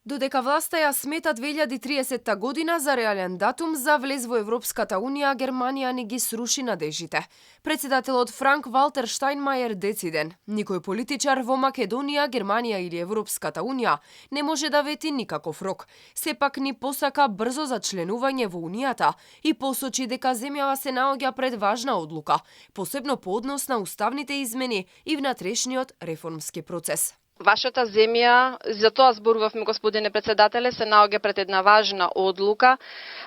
Додека власта ја смета 2030 година за реален датум за влез во Европската Унија, Германија не ги сруши надежите. Председателот Франк Валтер Штајнмајер дециден: никој политичар во Македонија, Германија или Европската Унија не може да вети никаков рок. Сепак ни посака брзо за членување во Унијата и посочи дека земјава се наоѓа пред важна одлука, посебно по однос на уставните измени и внатрешниот реформски процес. Вашата земја, за тоа зборувавме, господине председателе, се наоѓа пред една важна одлука,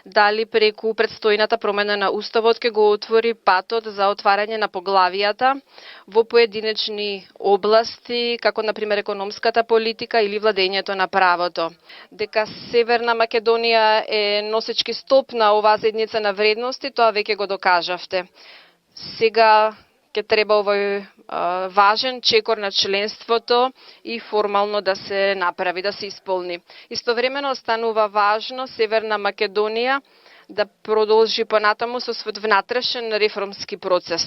дали преку предстојната промена на уставот ќе го отвори патот за отварање на поглавијата во поединечни области, како на пример економската политика или владењето на правото. Дека Северна Македонија е носечки столб на оваа заедница на вредности, тоа веќе го докажавте. Сега ќе треба овој важен чекор на членството и формално да се направи, да се исполни. Истовремено останува важно Северна Македонија да продолжи понатаму со свој внатрешен реформски процес.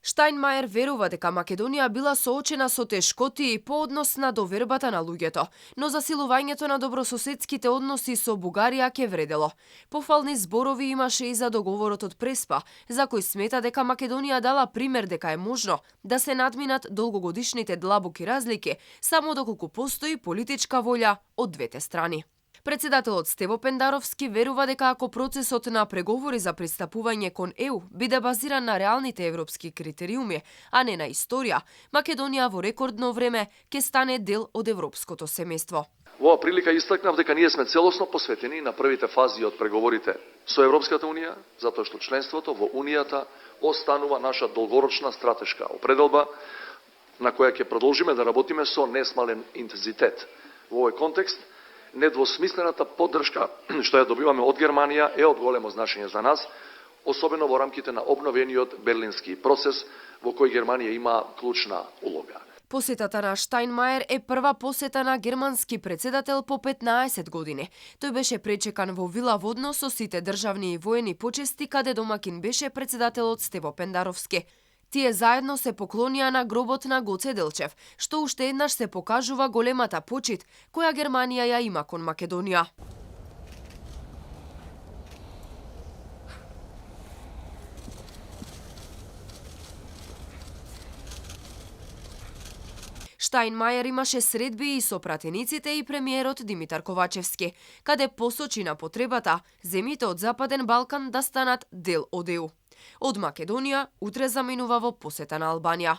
Штајнмајер верува дека Македонија била соочена со тешкоти по однос на довербата на луѓето, но засилувањето на добрососедските односи со Бугарија ќе вредело. Пофални зборови имаше и за договорот од Преспа, за кој смета дека Македонија дала пример дека е можно да се надминат долгогодишните длабоки разлики само доколку постои политичка волја од двете страни. Председателот Стево Пендаровски верува дека ако процесот на преговори за пристапување кон ЕУ биде базиран на реалните европски критериуми, а не на историја, Македонија во рекордно време ќе стане дел од европското семејство. Во оваа прилика истакнав дека ние сме целосно посветени на првите фази од преговорите со Европската Унија, затоа што членството во Унијата останува наша долгорочна стратешка определба на која ќе продолжиме да работиме со несмален интензитет. Во овој контекст, недвосмислената поддршка што ја добиваме од Германија е од големо значење за нас, особено во рамките на обновениот Берлински процес, во кој Германија има клучна улога. Посетата на Штајнмајер е прва посета на германски председател по 15 години. Тој беше пречекан во Вила Водно со сите државни и воени почести, каде домакин беше председателот Стево Пендаровски. Тие заедно се поклонија на гробот на Гоце Делчев, што уште еднаш се покажува големата почит која Германија ја има кон Македонија. Штајнмајер имаше средби и со пратениците и премиерот Димитар Ковачевски, каде посочи на потребата земјите од Западен Балкан да станат дел од ЕУ. Од Македонија утре заминува во посета на Албанија.